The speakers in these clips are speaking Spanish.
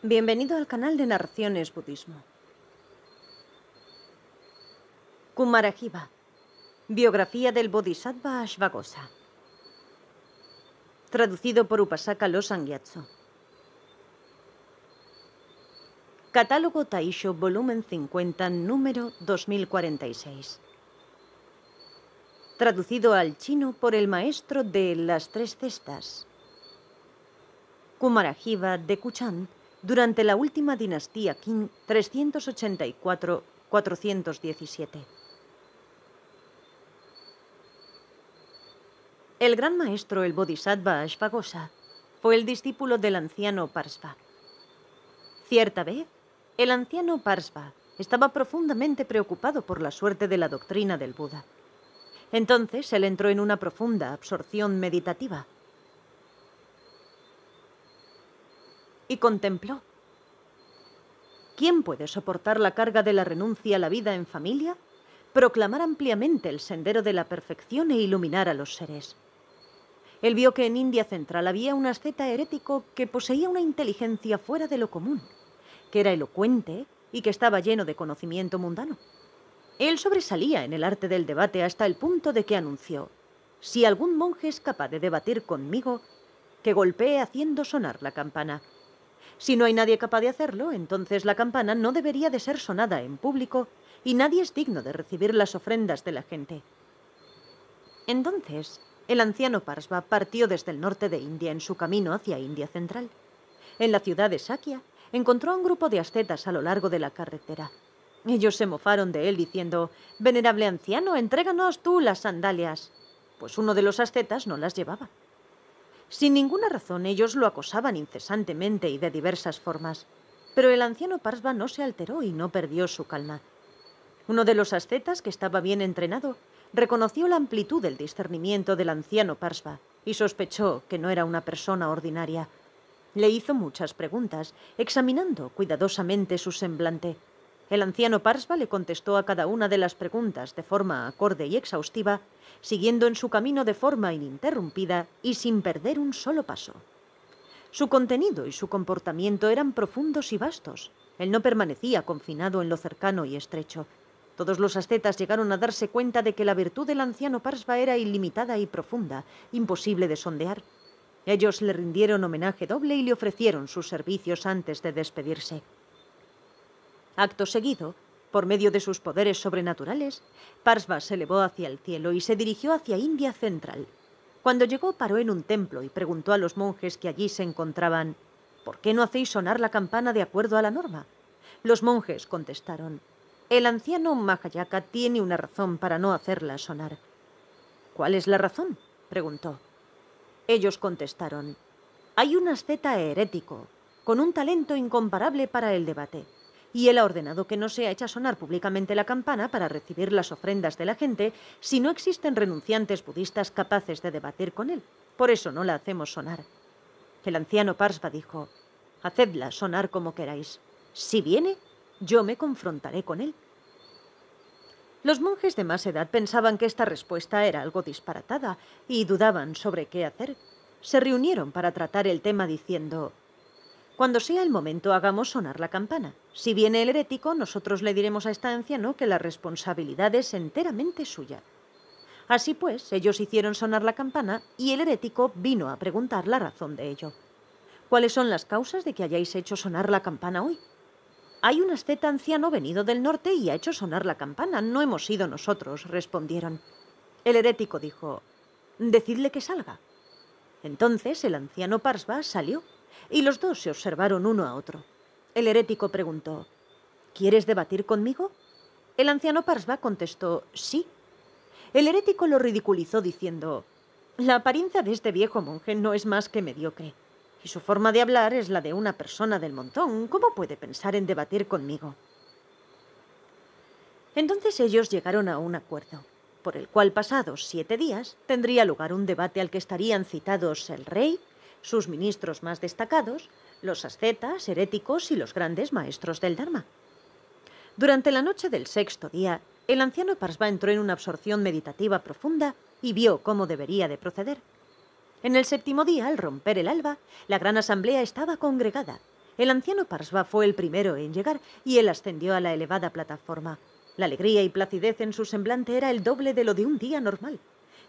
Bienvenido al canal de Narraciones Budismo. Kumarajiva. Biografía del Bodhisattva Ashvaghosha. Traducido por Upasaka Losang Gyatso. Catálogo Taisho, volumen 50, número 2046. Traducido al chino por el maestro de las tres cestas. Kumarajiva de Kuchan, durante la última dinastía Qin, 384-417. El gran maestro, el Bodhisattva Ashvaghosha, fue el discípulo del anciano Parsva. Cierta vez, el anciano Parsva estaba profundamente preocupado por la suerte de la doctrina del Buda. Entonces él entró en una profunda absorción meditativa y contempló. ¿Quién puede soportar la carga de la renuncia a la vida en familia, proclamar ampliamente el sendero de la perfección e iluminar a los seres? Él vio que en India Central había un asceta herético que poseía una inteligencia fuera de lo común, que era elocuente y que estaba lleno de conocimiento mundano. Él sobresalía en el arte del debate hasta el punto de que anunció: si algún monje es capaz de debatir conmigo, que golpee haciendo sonar la campana. Si no hay nadie capaz de hacerlo, entonces la campana no debería de ser sonada en público y nadie es digno de recibir las ofrendas de la gente. Entonces, el anciano Parsva partió desde el norte de India en su camino hacia India Central. En la ciudad de Sakya, encontró a un grupo de ascetas a lo largo de la carretera. Ellos se mofaron de él diciendo: «Venerable anciano, entréganos tú las sandalias», pues uno de los ascetas no las llevaba. Sin ninguna razón, ellos lo acosaban incesantemente y de diversas formas, pero el anciano Parsva no se alteró y no perdió su calma. Uno de los ascetas, que estaba bien entrenado, reconoció la amplitud del discernimiento del anciano Parsva y sospechó que no era una persona ordinaria. Le hizo muchas preguntas, examinando cuidadosamente su semblante. El anciano Parsva le contestó a cada una de las preguntas de forma acorde y exhaustiva, siguiendo en su camino de forma ininterrumpida y sin perder un solo paso. Su contenido y su comportamiento eran profundos y vastos. Él no permanecía confinado en lo cercano y estrecho. Todos los ascetas llegaron a darse cuenta de que la virtud del anciano Parsva era ilimitada y profunda, imposible de sondear. Ellos le rindieron homenaje doble y le ofrecieron sus servicios antes de despedirse. Acto seguido, por medio de sus poderes sobrenaturales, Parsva se elevó hacia el cielo y se dirigió hacia India Central. Cuando llegó, paró en un templo y preguntó a los monjes que allí se encontraban: «¿Por qué no hacéis sonar la campana de acuerdo a la norma?». Los monjes contestaron: «El anciano Mahayaka tiene una razón para no hacerla sonar». «¿Cuál es la razón?», preguntó. Ellos contestaron: «Hay un asceta herético, con un talento incomparable para el debate, y él ha ordenado que no sea hecha sonar públicamente la campana para recibir las ofrendas de la gente si no existen renunciantes budistas capaces de debatir con él. Por eso no la hacemos sonar». El anciano Parsva dijo: «Hacedla sonar como queráis. Si viene, yo me confrontaré con él». Los monjes de más edad pensaban que esta respuesta era algo disparatada y dudaban sobre qué hacer. Se reunieron para tratar el tema diciendo: «Cuando sea el momento, hagamos sonar la campana. Si viene el herético, nosotros le diremos a este anciano que la responsabilidad es enteramente suya». Así pues, ellos hicieron sonar la campana y el herético vino a preguntar la razón de ello. «¿Cuáles son las causas de que hayáis hecho sonar la campana hoy?». «Hay un asceta anciano venido del norte y ha hecho sonar la campana. No hemos sido nosotros», respondieron. El herético dijo: «Decidle que salga». Entonces el anciano Parsva salió y los dos se observaron uno a otro. El herético preguntó: «¿Quieres debatir conmigo?». El anciano Parsva contestó: «Sí». El herético lo ridiculizó diciendo: «La apariencia de este viejo monje no es más que mediocre, y su forma de hablar es la de una persona del montón. ¿Cómo puede pensar en debatir conmigo?». Entonces ellos llegaron a un acuerdo, por el cual pasados 7 días tendría lugar un debate al que estarían citados el rey, sus ministros más destacados, los ascetas, heréticos y los grandes maestros del Dharma. Durante la noche del 6.º día, el anciano Parsva entró en una absorción meditativa profunda y vio cómo debería de proceder. En el 7.º día, al romper el alba, la gran asamblea estaba congregada. El anciano Parsva fue el primero en llegar y él ascendió a la elevada plataforma. La alegría y placidez en su semblante era el doble de lo de un día normal.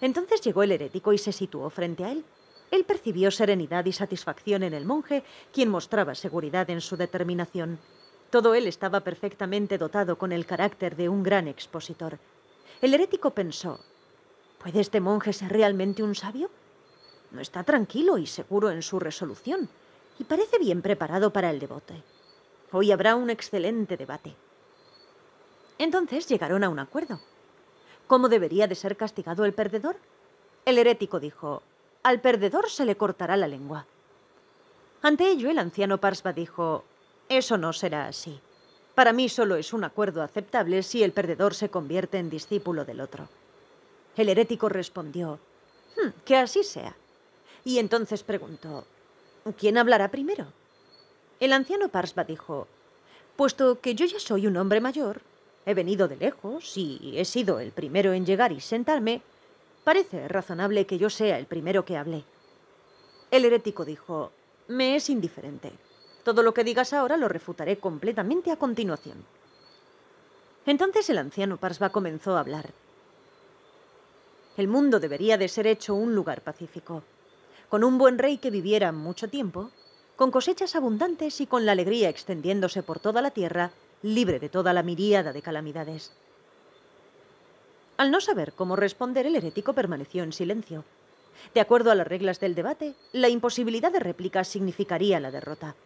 Entonces llegó el herético y se situó frente a él. Él percibió serenidad y satisfacción en el monje, quien mostraba seguridad en su determinación. Todo él estaba perfectamente dotado con el carácter de un gran expositor. El herético pensó: ¿puede este monje ser realmente un sabio? No está tranquilo y seguro en su resolución, y parece bien preparado para el debate. Hoy habrá un excelente debate. Entonces llegaron a un acuerdo. ¿Cómo debería de ser castigado el perdedor? El herético dijo: al perdedor se le cortará la lengua. Ante ello, el anciano Parsva dijo: eso no será así. Para mí solo es un acuerdo aceptable si el perdedor se convierte en discípulo del otro. El herético respondió: que así sea. Y entonces preguntó: ¿quién hablará primero? El anciano Parsva dijo: puesto que yo ya soy un hombre mayor, he venido de lejos y he sido el primero en llegar y sentarme, parece razonable que yo sea el primero que hable. El herético dijo: me es indiferente. Todo lo que digas ahora lo refutaré completamente a continuación. Entonces el anciano Parsva comenzó a hablar. El mundo debería de ser hecho un lugar pacífico, con un buen rey que viviera mucho tiempo, con cosechas abundantes y con la alegría extendiéndose por toda la tierra, libre de toda la miríada de calamidades. Al no saber cómo responder, el herético permaneció en silencio. De acuerdo a las reglas del debate, la imposibilidad de réplica significaría la derrota.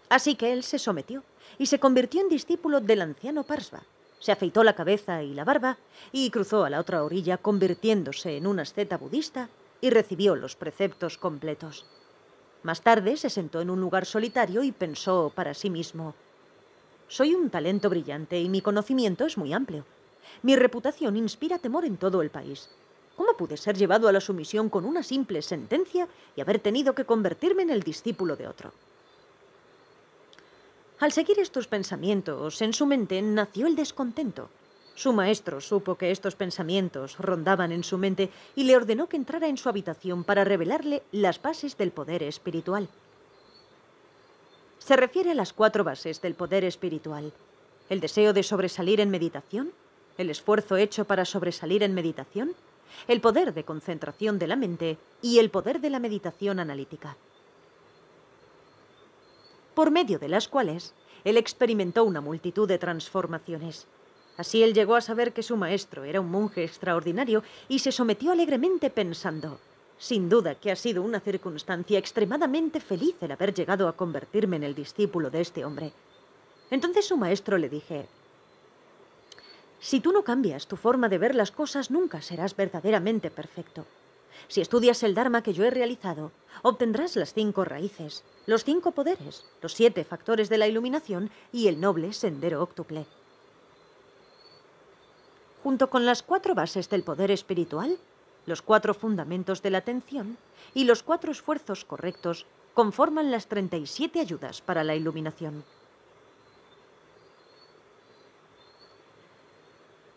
Así que él se sometió y se convirtió en discípulo del anciano Parsva. Se afeitó la cabeza y la barba y cruzó a la otra orilla, convirtiéndose en un asceta budista, y recibió los preceptos completos. Más tarde se sentó en un lugar solitario y pensó para sí mismo: soy un talento brillante y mi conocimiento es muy amplio. Mi reputación inspira temor en todo el país. ¿Cómo pude ser llevado a la sumisión con una simple sentencia y haber tenido que convertirme en el discípulo de otro? Al seguir estos pensamientos, en su mente nació el descontento. Su maestro supo que estos pensamientos rondaban en su mente y le ordenó que entrara en su habitación para revelarle las bases del poder espiritual. Se refiere a las 4 bases del poder espiritual: el deseo de sobresalir en meditación, el esfuerzo hecho para sobresalir en meditación, el poder de concentración de la mente y el poder de la meditación analítica, por medio de las cuales él experimentó una multitud de transformaciones. Así él llegó a saber que su maestro era un monje extraordinario y se sometió alegremente pensando: sin duda que ha sido una circunstancia extremadamente feliz el haber llegado a convertirme en el discípulo de este hombre. Entonces su maestro le dije: si tú no cambias tu forma de ver las cosas, nunca serás verdaderamente perfecto. Si estudias el Dharma que yo he realizado, obtendrás las 5 raíces, los 5 poderes, los 7 factores de la iluminación y el noble sendero óctuple. Junto con las 4 bases del poder espiritual, los 4 fundamentos de la atención y los 4 esfuerzos correctos conforman las 37 ayudas para la iluminación.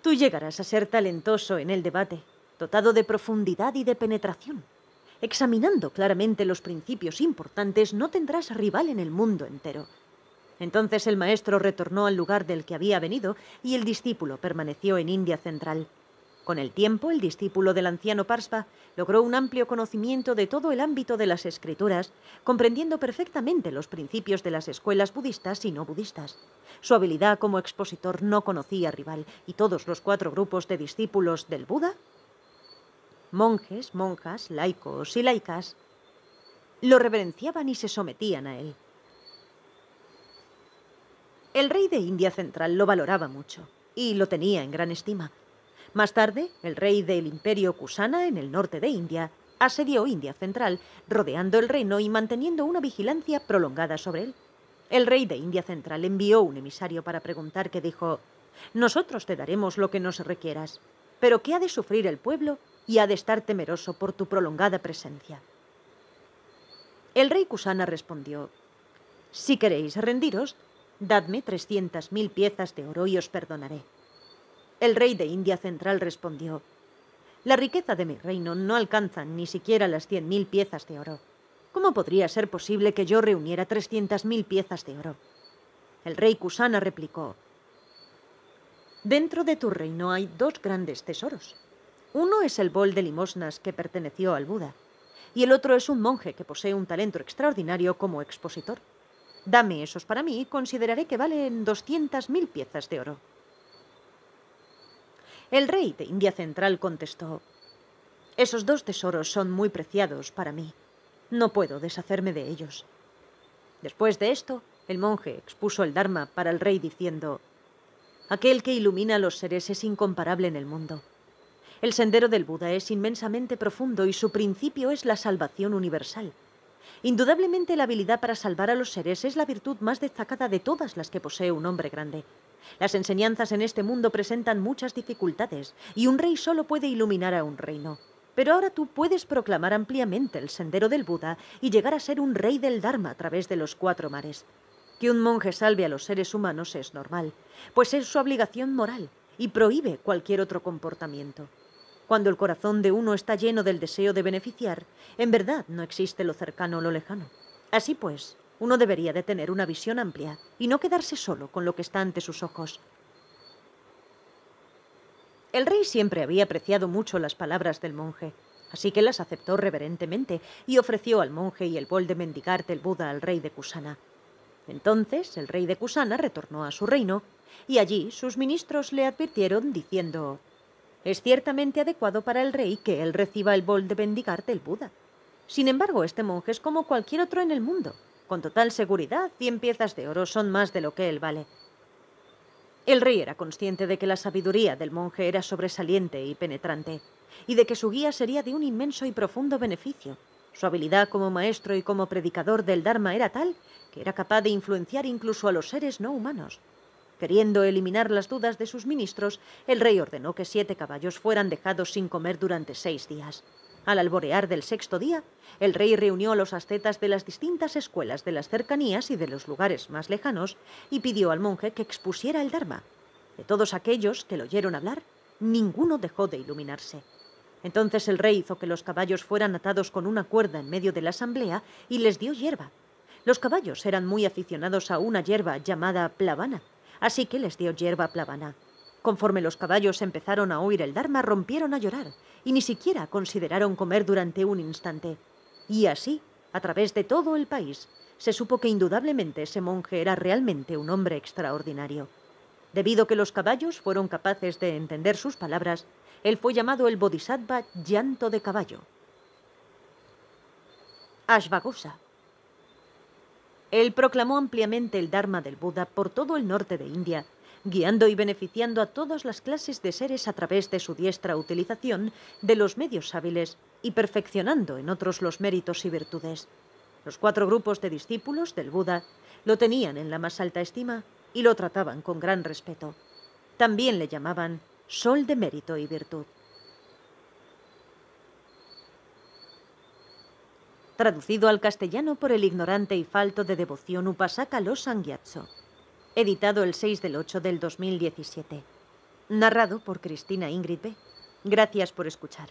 Tú llegarás a ser talentoso en el debate, dotado de profundidad y de penetración. Examinando claramente los principios importantes, no tendrás rival en el mundo entero. Entonces el maestro retornó al lugar del que había venido y el discípulo permaneció en India Central. Con el tiempo, el discípulo del anciano Parsva logró un amplio conocimiento de todo el ámbito de las escrituras, comprendiendo perfectamente los principios de las escuelas budistas y no budistas. Su habilidad como expositor no conocía rival, y todos los 4 grupos de discípulos del Buda, monjes, monjas, laicos y laicas, lo reverenciaban y se sometían a él. El rey de India Central lo valoraba mucho y lo tenía en gran estima. Más tarde, el rey del imperio Kusana, en el norte de India, asedió India Central, rodeando el reino y manteniendo una vigilancia prolongada sobre él. El rey de India Central envió un emisario para preguntar, que dijo: nosotros te daremos lo que nos requieras, pero ¿qué ha de sufrir el pueblo y ha de estar temeroso por tu prolongada presencia? El rey Kusana respondió: si queréis rendiros, dadme 300.000 piezas de oro y os perdonaré. El rey de India Central respondió: la riqueza de mi reino no alcanza ni siquiera las 100.000 piezas de oro. ¿Cómo podría ser posible que yo reuniera 300.000 piezas de oro? El rey Kusana replicó: dentro de tu reino hay dos grandes tesoros. Uno es el bol de limosnas que perteneció al Buda, y el otro es un monje que posee un talento extraordinario como expositor. Dame esos para mí y consideraré que valen 200.000 piezas de oro. El rey de India Central contestó: esos dos tesoros son muy preciados para mí. No puedo deshacerme de ellos. Después de esto, el monje expuso el Dharma para el rey diciendo: aquel que ilumina a los seres es incomparable en el mundo. El sendero del Buda es inmensamente profundo y su principio es la salvación universal. Indudablemente la habilidad para salvar a los seres es la virtud más destacada de todas las que posee un hombre grande. Las enseñanzas en este mundo presentan muchas dificultades y un rey solo puede iluminar a un reino. Pero ahora tú puedes proclamar ampliamente el sendero del Buda y llegar a ser un rey del Dharma a través de los 4 mares. Que un monje salve a los seres humanos es normal, pues es su obligación moral y prohíbe cualquier otro comportamiento. Cuando el corazón de uno está lleno del deseo de beneficiar, en verdad no existe lo cercano o lo lejano. Así pues, uno debería de tener una visión amplia y no quedarse solo con lo que está ante sus ojos. El rey siempre había apreciado mucho las palabras del monje, así que las aceptó reverentemente y ofreció al monje y el bol de mendigar del Buda al rey de Kusana. Entonces el rey de Kusana retornó a su reino y allí sus ministros le advirtieron diciendo: es ciertamente adecuado para el rey que él reciba el bol de mendigar del Buda. Sin embargo, este monje es como cualquier otro en el mundo. Con total seguridad, 100 piezas de oro son más de lo que él vale. El rey era consciente de que la sabiduría del monje era sobresaliente y penetrante, y de que su guía sería de un inmenso y profundo beneficio. Su habilidad como maestro y como predicador del Dharma era tal que era capaz de influenciar incluso a los seres no humanos. Queriendo eliminar las dudas de sus ministros, el rey ordenó que 7 caballos fueran dejados sin comer durante 6 días. Al alborear del 6.º día, el rey reunió a los ascetas de las distintas escuelas de las cercanías y de los lugares más lejanos y pidió al monje que expusiera el Dharma. De todos aquellos que lo oyeron hablar, ninguno dejó de iluminarse. Entonces el rey hizo que los caballos fueran atados con una cuerda en medio de la asamblea y les dio hierba. Los caballos eran muy aficionados a una hierba llamada plavana, así que les dio hierba plavana. Conforme los caballos empezaron a oír el Dharma, rompieron a llorar y ni siquiera consideraron comer durante un instante. Y así, a través de todo el país, se supo que indudablemente ese monje era realmente un hombre extraordinario. Debido a que los caballos fueron capaces de entender sus palabras, él fue llamado el Bodhisattva llanto de caballo. Ashvaghosha. Él proclamó ampliamente el Dharma del Buda por todo el norte de India, guiando y beneficiando a todas las clases de seres a través de su diestra utilización de los medios hábiles y perfeccionando en otros los méritos y virtudes. Los 4 grupos de discípulos del Buda lo tenían en la más alta estima y lo trataban con gran respeto. También le llamaban Sol de Mérito y Virtud. Traducido al castellano por el ignorante y falto de devoción Upasaka Losang Gyatso. Editado el 6/8 del 2017. Narrado por Cristina Ingrid B. Gracias por escuchar.